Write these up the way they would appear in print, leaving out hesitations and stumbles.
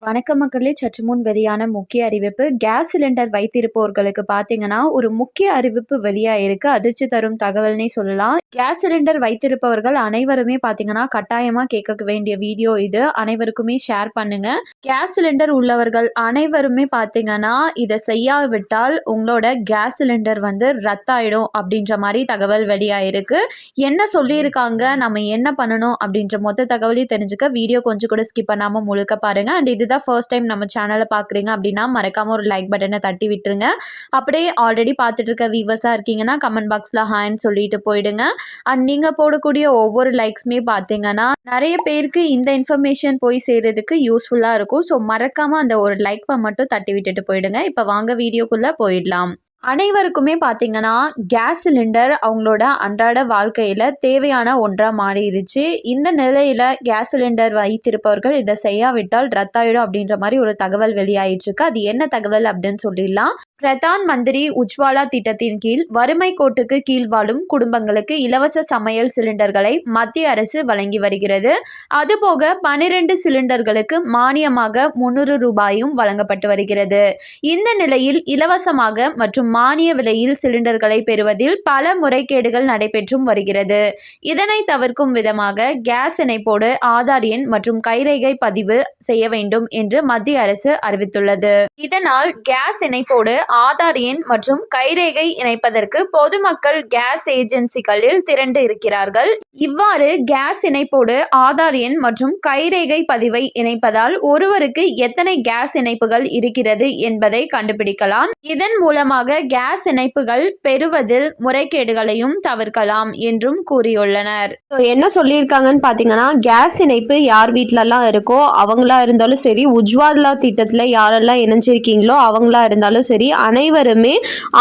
வணக்கம் மக்களே! சற்று முன் வெளியான முக்கிய அறிவிப்பு. கேஸ் சிலிண்டர் வைத்திருப்பவர்களுக்கு பார்த்தீங்கன்னா, ஒரு முக்கிய அறிவிப்பு வெளியாயிருக்கு. அதிர்ச்சி தரும் தகவல்னே சொல்லலாம். கேஸ் சிலிண்டர் வைத்திருப்பவர்கள் அனைவருமே பார்த்தீங்கன்னா, கட்டாயமா கேட்க வேண்டிய வீடியோ இது. அனைவருக்குமே ஷேர் பண்ணுங்க. கேஸ் சிலிண்டர் உள்ளவர்கள் அனைவருமே பார்த்தீங்கன்னா, இதை செய்யாவிட்டால் உங்களோட கேஸ் சிலிண்டர் ரத்தாயிடும் அப்படின்ற மாதிரி தகவல் வெளியாயிருக்கு. என்ன சொல்லியிருக்காங்க, நம்ம என்ன பண்ணணும் அப்படின்ற மொத்த தகவலையும் தெரிஞ்சுக்க வீடியோ கொஞ்சம் கூட ஸ்கிப் பண்ணாமல் முழுக்க பாருங்க. அண்ட் இது ஃபர்ஸ்ட் டைம் நம்ம சேனலை பார்க்குறீங்க அப்படின்னா மறக்காம ஒரு லைக் பட்டனை தட்டி விட்டுருங்க. அப்படியே ஆல்ரெடி பார்த்துட்டு இருக்க வியூவர்ஸாக இருக்கீங்கன்னா கமெண்ட் பாக்ஸில் ஹாய்ன்னு சொல்லிட்டு போயிடுங்க. அண்ட் நீங்கள் போடக்கூடிய ஒவ்வொரு லைக்ஸுமே பார்த்தீங்கன்னா நிறைய பேருக்கு இந்த இன்ஃபர்மேஷன் போய் சேர்றதுக்கு யூஸ்ஃபுல்லாக இருக்கும். ஸோ மறக்காமல் அந்த ஒரு லைக் மட்டும் தட்டி விட்டுட்டு போயிடுங்க. இப்போ வாங்க வீடியோக்குள்ளே போயிடலாம். அனைவருக்குமே பார்த்தீங்கன்னா கேஸ் சிலிண்டர் அவங்களோட அன்றாட வாழ்க்கையில் தேவையான ஒன்றாக மாறிடுச்சு. இந்த நிலையில் கேஸ் சிலிண்டர் வைத்திருப்பவர்கள் இதை செய்யாவிட்டால் ரத்தாயிடும் அப்படின்ற மாதிரி ஒரு தகவல் வெளியாயிடுச்சுக்கு. அது என்ன தகவல் அப்படின்னு சொல்லிடலாம். பிரதான் மந்திரி உஜ்வாலா திட்டத்தின் கீழ் வறுமை கோட்டுக்கு கீழ் வாழும் குடும்பங்களுக்கு இலவச சமையல் சிலிண்டர்களை மத்திய அரசு வழங்கி வருகிறது. அதுபோக 12 சிலிண்டர்களுக்கு மானியமாக 300 ரூபாயும் வழங்கப்பட்டு வருகிறது. இந்த நிலையில் இலவசமாக மற்றும் மானிய விலையில் சிலிண்டர்களை பெறுவதில் பல முறைகேடுகள் நடைபெற்றும் வருகிறது. இதனை தவிர்க்கும் விதமாக கேஸ் இணைப்போடு ஆதார் எண் மற்றும் கைரேகை பதிவு செய்ய வேண்டும் என்று மத்திய அரசு அறிவித்துள்ளது. இதனால் கேஸ் இணைப்போடு ஆதார் எண் மற்றும் கைரேகை இணைப்பதற்கு பொதுமக்கள் கேஸ் ஏஜென்சிகளில் திரண்டு இருக்கிறார்கள். இவ்வாறு கேஸ் இணைப்போடு ஆதார் எண் மற்றும் கைரேகை பதிவை இணைப்பதால் ஒருவருக்கு எத்தனை கேஸ் இணைப்புகள் இருக்கிறது என்பதை கண்டுபிடிக்கலாம். இதன் மூலமாக கேஸ் இணைப்புகள் பெறுவதில் முறைகேடுகளையும் தவிர்க்கலாம் என்றும் கூறியுள்ளனர். என்ன சொல்லியிருக்காங்கன்னு பார்த்தீங்கன்னா, கேஸ் இணைப்பு யார் வீட்டிலலாம் இருக்கோ அவங்களா இருந்தாலும் சரி, உஜ்வாலா திட்டத்தில் யாரெல்லாம் இணைஞ்சிருக்கீங்களோ அவங்களா இருந்தாலும் சரி, அனைவருமே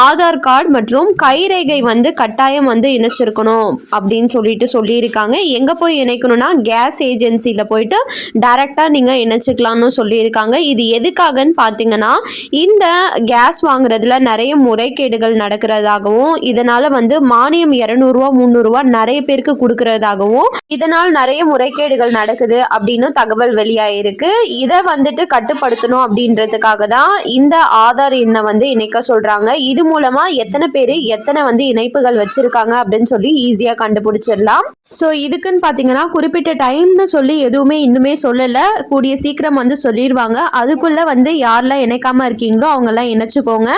ஆதார் கார்டு மற்றும் கைரேகை கட்டாயம் இணைச்சிருக்கணும் அப்படின்னு சொல்லியிருக்காங்க. எங்கே போய் இணைக்கணும்னா கேஸ் ஏஜென்சியில் போயிட்டு டைரெக்டாக நீங்கள் இணைச்சிக்கலாம்னு சொல்லியிருக்காங்க. இது எதுக்காகன்னு பார்த்தீங்கன்னா, இந்த கேஸ் வாங்குறதுல நிறைய முறைகேடுகள் நடக்கிறதாகவும் இதனால் மானியம் 200 ரூபா 300 ரூபா நிறைய பேருக்கு கொடுக்கறதாகவும் இதனால் நிறைய முறைகேடுகள் நடக்குது அப்படின்னு தகவல் வெளியாயிருக்கு. இதை கட்டுப்படுத்தணும் அப்படின்றதுக்காக தான் இந்த ஆதார் எண்ணை இணைக்க சொல்றாங்க. இது மூலமா எத்தனை பேர் எத்தனை இணைப்புகள் வச்சிருக்காங்க அப்படின்னு சொல்லி ஈஸியா கண்டுபிடிச்சிடலாம். ஸோ இதுக்குன்னு பார்த்தீங்கன்னா குறிப்பிட்ட டைம்னு சொல்லி எதுவுமே இன்னுமே சொல்லலை. கூடிய சீக்கிரம் சொல்லிடுவாங்க. அதுக்குள்ளே யாரெல்லாம் இணைக்காமல் இருக்கீங்களோ அவங்கெல்லாம் இணைச்சிக்கோங்க.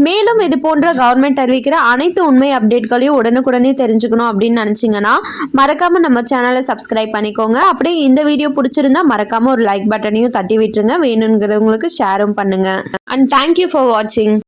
மேலும் இது போன்ற கவர்மெண்ட் அறிவிக்கிற அனைத்து உண்மை அப்டேட்களையும் உடனுக்குடனே தெரிஞ்சுக்கணும் அப்படின்னு நினச்சிங்கன்னா மறக்காமல் நம்ம சேனலை சப்ஸ்கிரைப் பண்ணிக்கோங்க. அப்படியே இந்த வீடியோ பிடிச்சிருந்தா மறக்காமல் ஒரு லைக் பட்டனையும் தட்டி விட்டுருங்க. வேணுங்கிறவங்களுக்கு ஷேரும் பண்ணுங்க. அண்ட் தேங்க்யூ ஃபார் வாட்சிங்.